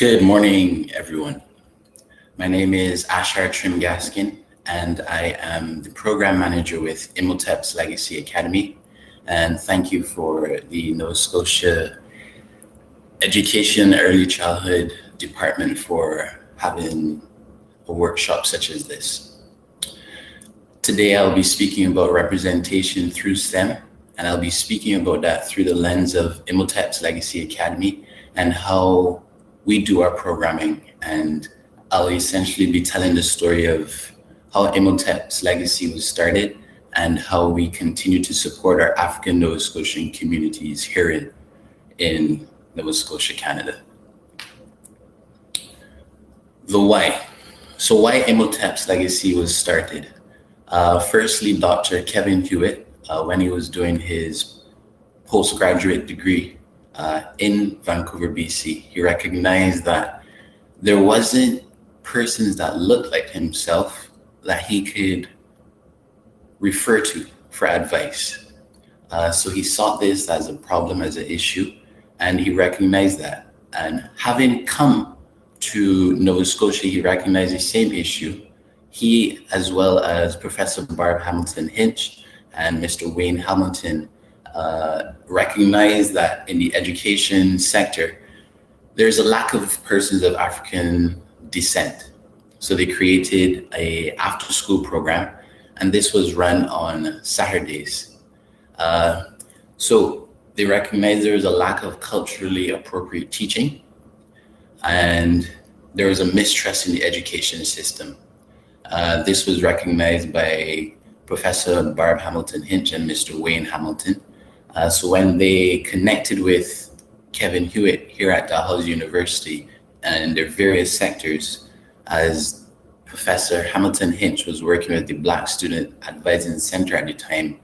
Good morning, everyone. My name is Ashar Trimgaskin, and I am the program manager with Imhotep's Legacy Academy. And thank you for the Nova Scotia Education Early Childhood Department for having a workshop such as this. Today, I'll be speaking about representation through STEM, and I'll be speaking about that through the lens of Imhotep's Legacy Academy and how we do our programming. And I'll essentially be telling the story of how Imhotep's legacy was started and how we continue to support our African Nova Scotian communities here in Nova Scotia, Canada. The why. So why Imhotep's legacy was started. Firstly, Dr. Kevin Hewitt, when he was doing his postgraduate degree in Vancouver, BC, he recognized that there wasn't persons that looked like himself that he could refer to for advice. So he saw this as a problem, as an issue, and he recognized that. And having come to Nova Scotia, he recognized the same issue. He, as well as Professor Barb Hamilton Hinch and Mr. Wayne Hamilton, recognized that in the education sector, there's a lack of persons of African descent. So they created a after-school program, and this was run on Saturdays. So they recognized there was a lack of culturally appropriate teaching, and there was a mistrust in the education system. This was recognized by Professor Barb Hamilton Hinch and Mr. Wayne Hamilton. So when they connected with Kevin Hewitt here at Dalhousie University and their various sectors, as Professor Hamilton Hinch was working with the Black Student Advising Center at the time,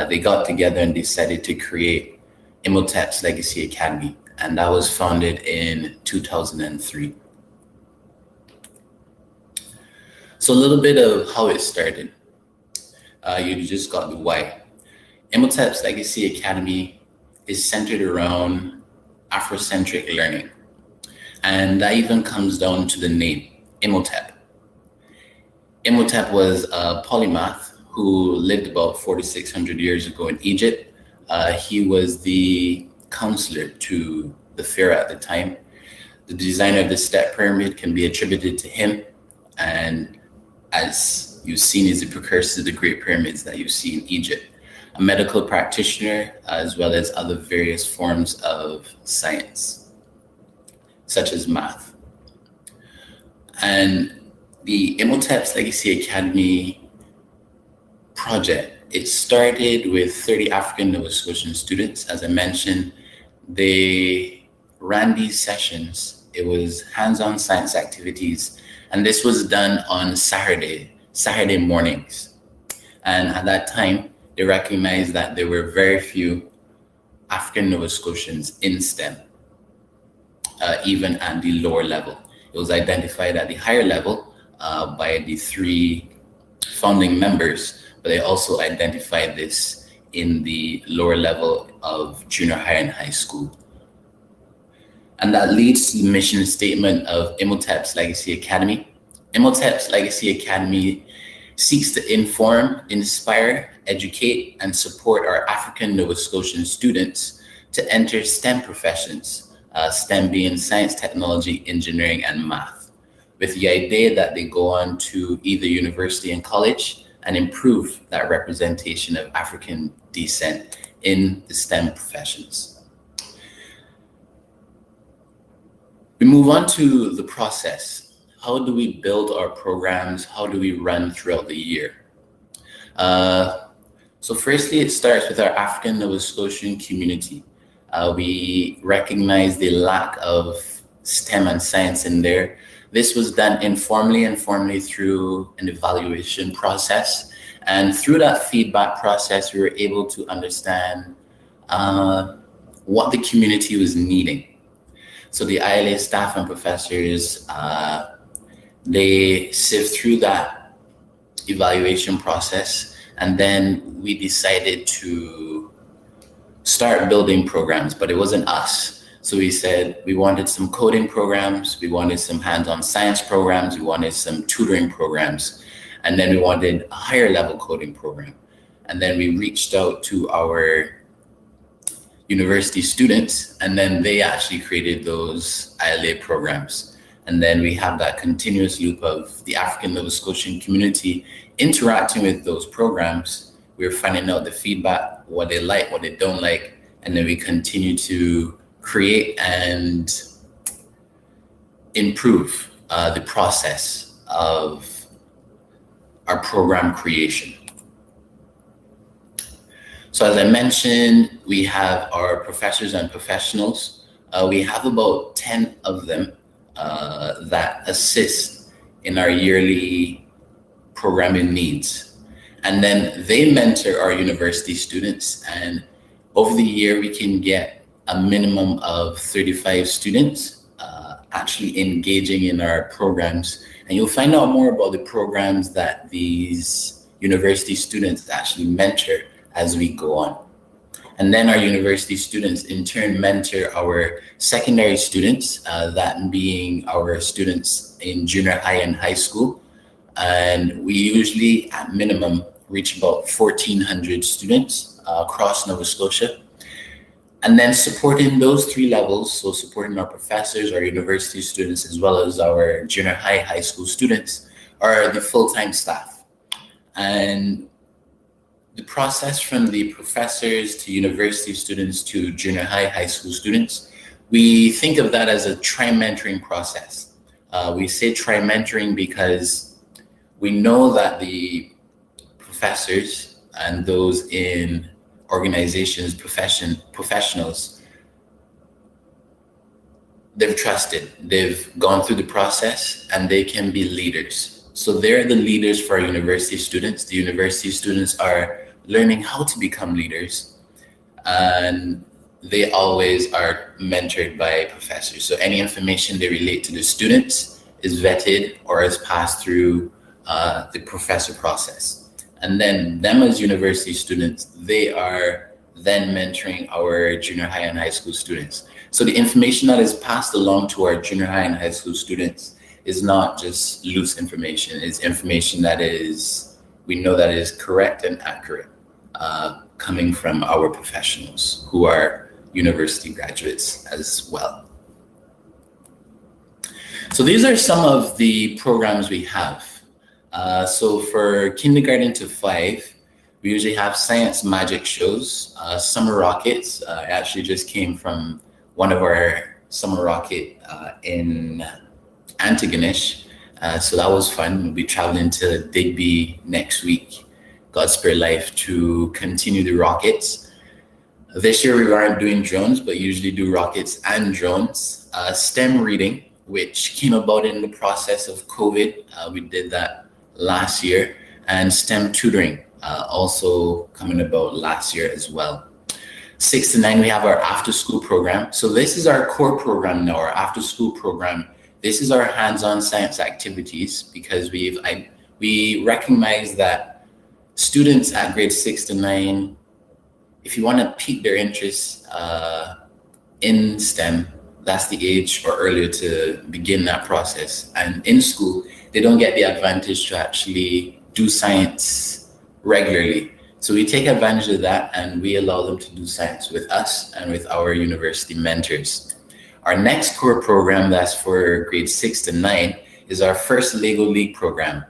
they got together and decided to create Imhotep's Legacy Academy, and that was founded in 2003. So a little bit of how it started. You just got the why. Imhotep's Legacy Academy is centered around Afrocentric learning. And that even comes down to the name, Imhotep. Imhotep was a polymath who lived about 4,600 years ago in Egypt. He was the counselor to the pharaoh at the time. The designer of the step pyramid can be attributed to him. And as you've seen, is the precursor to the Great Pyramids that you see in Egypt. A medical practitioner, as well as other various forms of science, such as math. And the Imhotep's Legacy Academy project, it started with 30 African Nova Scotian students. As I mentioned, they ran these sessions. It was hands-on science activities, and this was done on Saturday mornings. And at that time, they recognized that there were very few African Nova Scotians in STEM, even at the lower level. It was identified at the higher level by the three founding members, but they also identified this in the lower level of junior high and high school. And that leads to the mission statement of Imhotep's Legacy Academy. Imhotep's Legacy Academy seeks to inform, inspire, educate, and support our African Nova Scotian students to enter STEM professions, STEM being science, technology, engineering, and math, with the idea that they go on to either university and college and improve that representation of African descent in the STEM professions. We move on to the process. How do we build our programs? How do we run throughout the year? So firstly, it starts with our African Nova Scotian community. We recognize the lack of STEM and science in there. This was done informally and formally through an evaluation process. And through that feedback process, we were able to understand what the community was needing. So the ILA staff and professors, they sift through that evaluation process, and then we decided to start building programs, but it wasn't us. So we said we wanted some coding programs, we wanted some hands-on science programs, we wanted some tutoring programs, and then we wanted a higher level coding program. And then we reached out to our university students, and then they actually created those ILA programs. And then we have that continuous loop of the African Nova Scotian community interacting with those programs. We're finding out the feedback, what they like, what they don't like, and then we continue to create and improve the process of our program creation. So as I mentioned, we have our professors and professionals. We have about 10 of them that assist in our yearly programming needs. And then they mentor our university students. And over the year, we can get a minimum of 35 students actually engaging in our programs. And you'll find out more about the programs that these university students actually mentor as we go on. And then our university students in turn mentor our secondary students, that being our students in junior high and high school. And we usually at minimum reach about 1,400 students across Nova Scotia. And then supporting those three levels, so supporting our professors, our university students, as well as our junior high, high school students, are the full-time staff. And the process from the professors to university students to junior high, high school students, we think of that as a tri-mentoring process. We say tri-mentoring because we know that the professors and those in organizations, professionals, they've trusted, they've gone through the process, and they can be leaders. So they're the leaders for our university students. The university students are learning how to become leaders, and they always are mentored by professors. So any information they relate to the students is vetted or is passed through the professor process. And then them as university students, they are then mentoring our junior high and high school students. So the information that is passed along to our junior high and high school students is not just loose information. It's information that is, we know that is correct and accurate, coming from our professionals who are university graduates as well. So these are some of the programs we have. So for kindergarten to 5, we usually have science magic shows, summer rockets. I actually just came from one of our summer rocket in Antigonish. So that was fun. We'll be traveling to Digby next week, God spare life, to continue the rockets. This year we aren't doing drones, but usually do rockets and drones. STEM reading, which came about in the process of COVID. We did that last year, and STEM tutoring also coming about last year as well. 6 to 9, we have our after school program. So this is our core program now, our after school program. This is our hands-on science activities, because we recognize that students at grade 6 to 9, if you want to pique their interest in STEM, that's the age or earlier to begin that process. And in school, they don't get the advantage to actually do science regularly. So we take advantage of that, and we allow them to do science with us and with our university mentors. Our next core program, that's for grade 6 to 9, is our first Lego League program.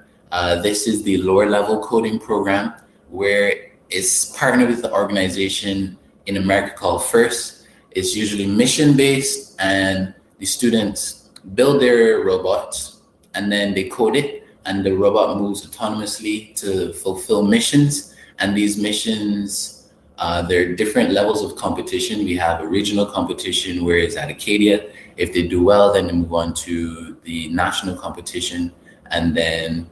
This is the lower level coding program, where it's partnered with the organization in America called FIRST. It's usually mission-based, and the students build their robots, and then they code it, and the robot moves autonomously to fulfill missions. And these missions, there are different levels of competition. We have a regional competition where it's at Acadia. If they do well, then they move on to the national competition. And then,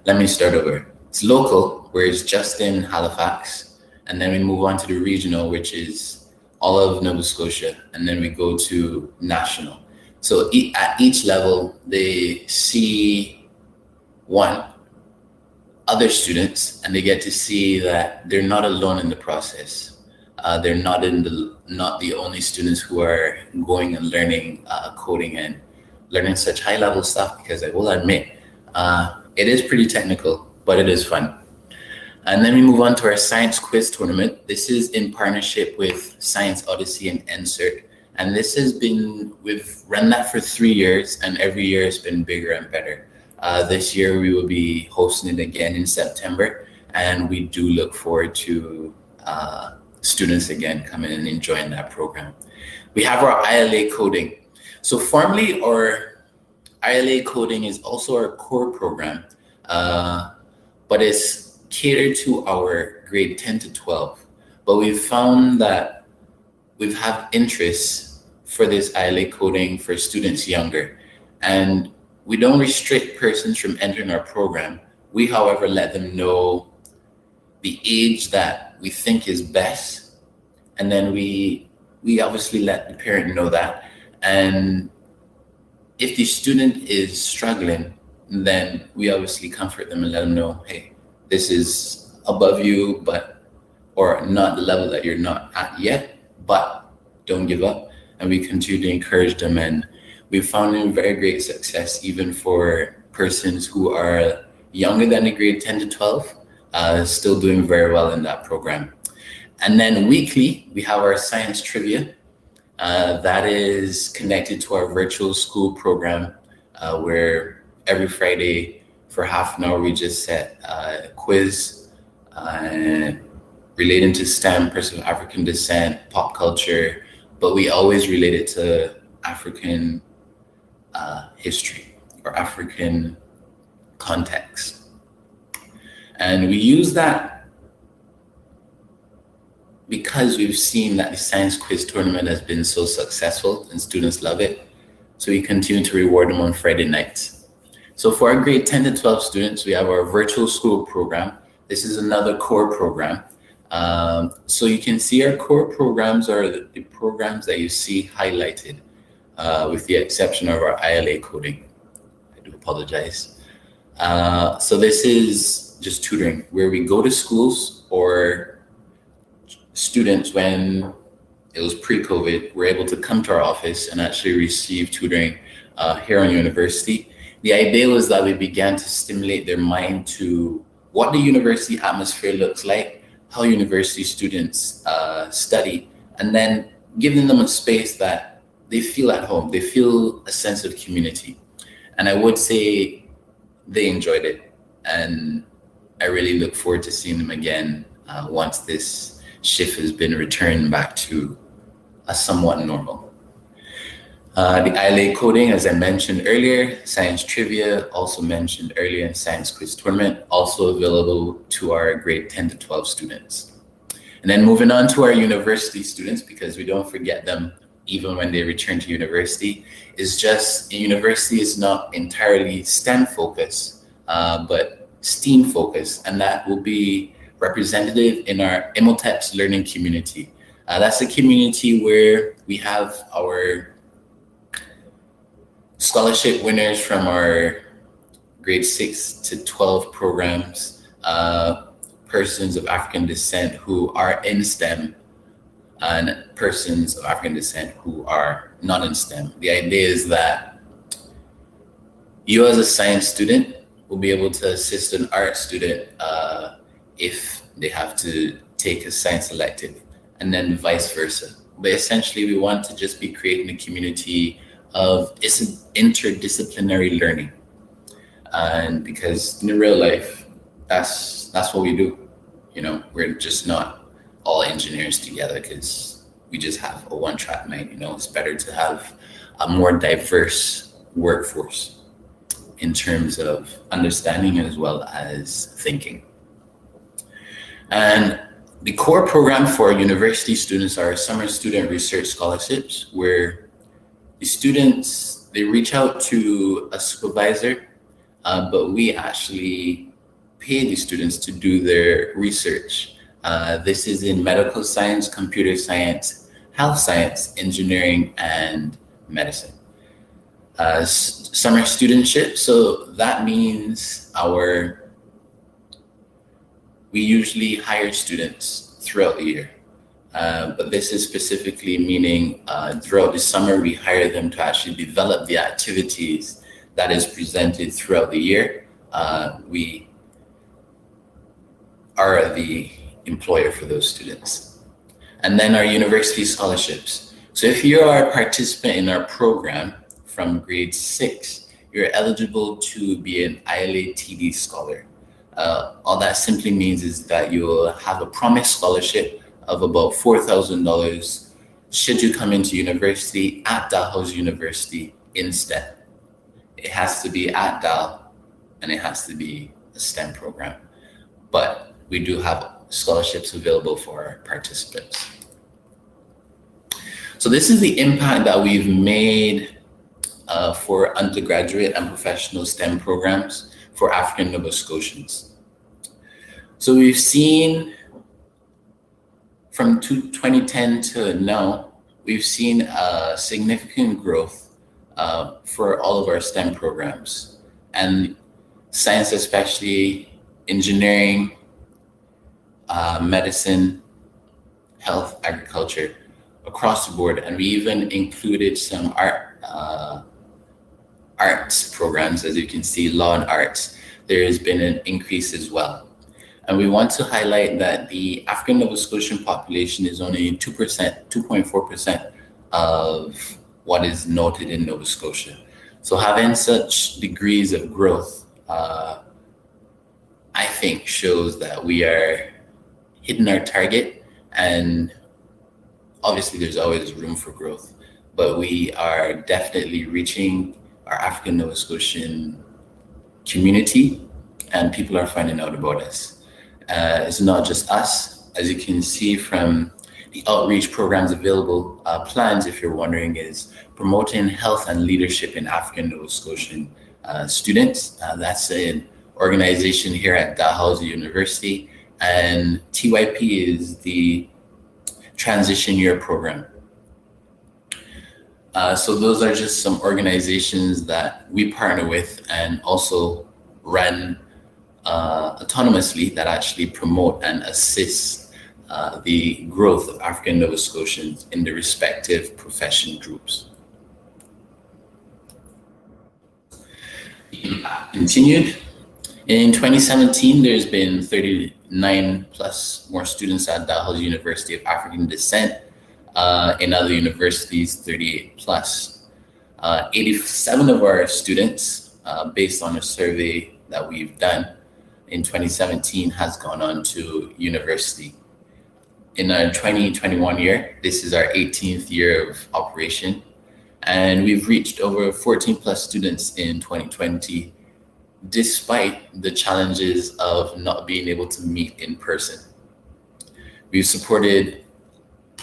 let me start over. It's local, where it's just in Halifax. And then we move on to the regional, which is all of Nova Scotia. And then we go to national. So at each level, they see other students, and they get to see that they're not alone in the process. They're not the only students who are going and learning coding and learning such high level stuff, because I will admit it is pretty technical, but it is fun. And then we move on to our science quiz tournament. This is in partnership with Science Odyssey and NSERT. And we've run that for 3 years, and every year it's been bigger and better. This year we will be hosting it again in September, and we do look forward to students again coming and enjoying that program. We have our ILA coding. So formally, our ILA coding is also our core program, but it's catered to our grade 10 to 12. But we've found that we've had interest for this ILA coding for students younger. And we don't restrict persons from entering our program. We, however, let them know the age that we think is best. And then we obviously let the parent know that. And if the student is struggling, then we obviously comfort them and let them know, hey, this is above you, or not the level that you're not at yet, but don't give up. And we continue to encourage them. And we've found very great success, even for persons who are younger than the grade 10 to 12, still doing very well in that program. And then weekly, we have our science trivia. That is connected to our virtual school program, where every Friday for half an hour, we just set a quiz relating to STEM, person of African descent, pop culture, but we always relate it to African history or African context. And we use that because we've seen that the science quiz tournament has been so successful and students love it. So we continue to reward them on Friday nights. So for our grade 10 to 12 students, we have our virtual school program. This is another core program. So you can see our core programs are the programs that you see highlighted, with the exception of our ILA coding. I do apologize. So this is just tutoring, where we go to schools, or students, when it was pre-COVID, were able to come to our office and actually receive tutoring here on university. The idea was that we began to stimulate their mind to what the university atmosphere looks like, how university students study, and then giving them a space that they feel at home. They feel a sense of community. And I would say they enjoyed it. And I really look forward to seeing them again once this shift has been returned back to a somewhat normal. The ILA coding, as I mentioned earlier, science trivia, also mentioned earlier, in science quiz tournament, also available to our grade 10 to 12 students. And then moving on to our university students, because we don't forget them even when they return to university, is just university is not entirely STEM focused, but STEAM focused, and that will be representative in our Imhotep's learning community. That's a community where we have our scholarship winners from our grade 6 to 12 programs, persons of African descent who are in STEM, and persons of African descent who are not in STEM. The idea is that you as a science student will be able to assist an art student if they have to take a science elective, and then vice versa. But essentially, we want to just be creating a community of interdisciplinary learning. And because in real life, that's what we do. We're just not all engineers together because we just have a one-track mind. It's better to have a more diverse workforce in terms of understanding as well as thinking. And the core program for university students are summer student research scholarships, where the students, they reach out to a supervisor, but we actually pay the students to do their research. This is in medical science, computer science, health science, engineering, and medicine. Summer studentship, so that means we usually hire students throughout the year. But this is specifically meaning throughout the summer, we hire them to actually develop the activities that is presented throughout the year. We are the employer for those students. And then our university scholarships. So if you are a participant in our program from grade 6, you're eligible to be an ILA TD scholar. All that simply means is that you will have a promised scholarship of about $4,000 should you come into university at Dalhousie University instead. It has to be at Dal and it has to be a STEM program. But we do have scholarships available for our participants. So this is the impact that we've made for undergraduate and professional STEM programs for African Nova Scotians. So we've seen from 2010 to now, we've seen significant growth for all of our STEM programs, and science, especially engineering, medicine, health, agriculture, across the board. And we even included some arts programs, as you can see, law and arts. There has been an increase as well. And we want to highlight that the African Nova Scotian population is only 2.4% of what is noted in Nova Scotia. So having such degrees of growth, I think shows that we are hitting our target, and obviously there's always room for growth, but we are definitely reaching our African Nova Scotian community, and people are finding out about us. It's not just us. As you can see from the outreach programs available, plans, if you're wondering, is promoting health and leadership in African Nova Scotian students. That's an organization here at Dalhousie University, and TYP is the transition year program. So those are just some organizations that we partner with and also run autonomously that actually promote and assist the growth of African Nova Scotians in the respective profession groups. Continued. In 2017, there's been 39 plus more students at Dalhousie University of African descent. In other universities, 38 plus. 87 of our students, based on a survey that we've done in 2017, has gone on to university. In our 2021 year, this is our 18th year of operation, and we've reached over 14 plus students in 2020, despite the challenges of not being able to meet in person. We've supported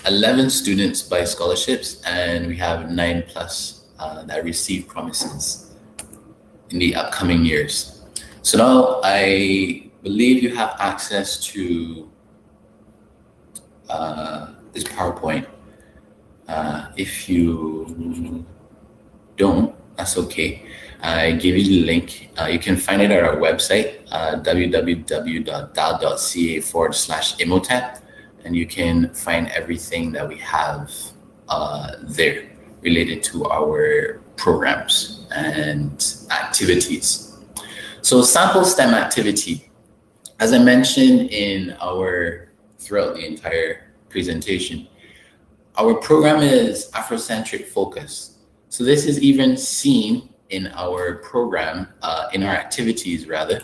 11 students by scholarships, and we have 9 plus that receive promises in the upcoming years. So now I believe you have access to this PowerPoint. If you don't, that's okay. I gave you the link. You can find it at our website, www.dal.ca/Imhotep, and you can find everything that we have there related to our programs and activities. So sample STEM activity, as I mentioned throughout the entire presentation, our program is Afrocentric focus. So this is even seen in our program, in our activities rather.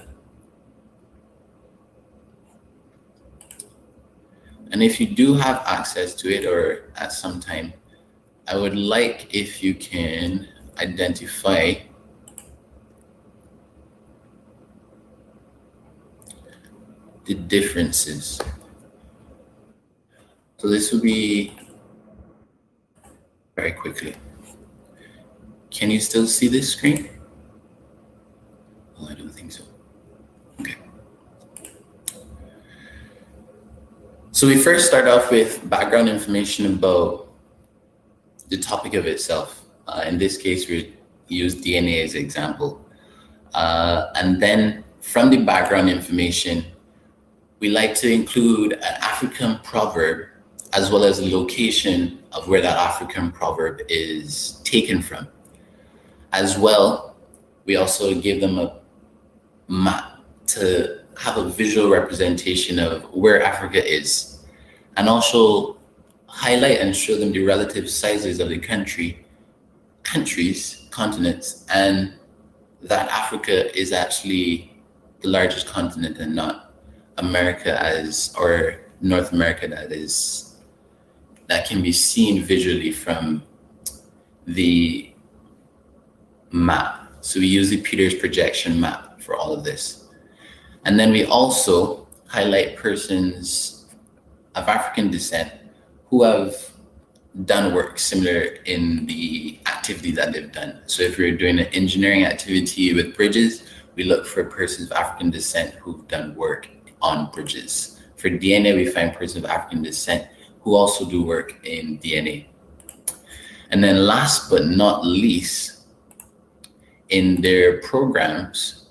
And if you do have access to it or at some time, I would like if you can identify the differences. So this will be very quickly. Can you still see this screen? Oh, I don't think so. Okay. So we first start off with background information about the topic of itself. In this case, we use DNA as an example. And then from the background information, we like to include an African proverb as well as the location of where that African proverb is taken from. As well, we also give them a map to have a visual representation of where Africa is, and also highlight and show them the relative sizes of the continents, and that Africa is actually the largest continent and not America or North America that can be seen visually from the map. So we use the Peters projection map for all of this. And then we also highlight persons of African descent who have done work similar in the activity that they've done. So if you're doing an engineering activity with bridges, we look for persons of African descent who've done work on bridges. For DNA, we find persons of African descent who also do work in DNA. And then last but not least, in their programs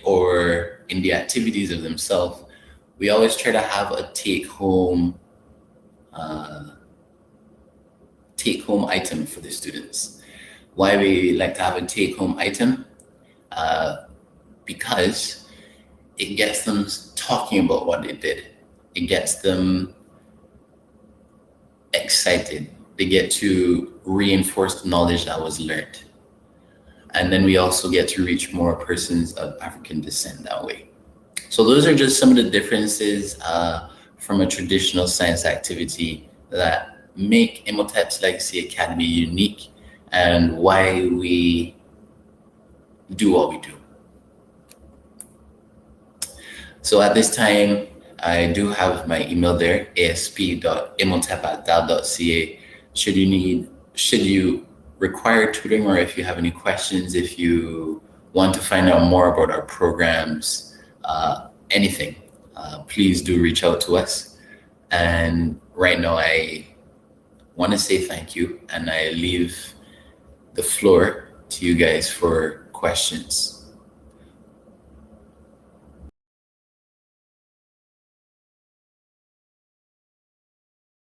or in the activities of themselves, we always try to have a take-home item for the students. Why we like to have a take-home item? Because it gets them talking about what they did. It gets them excited. They get to reinforce the knowledge that was learned. And then we also get to reach more persons of African descent that way. So those are just some of the differences from a traditional science activity that make Imhotep's Legacy Academy unique and why we do what we do. So at this time, I do have my email there, asp.imhotep@dal.ca. Should you require tutoring, or if you have any questions, if you want to find out more about our programs, anything, please do reach out to us. And right now, I want to say thank you, and I leave the floor to you guys for questions.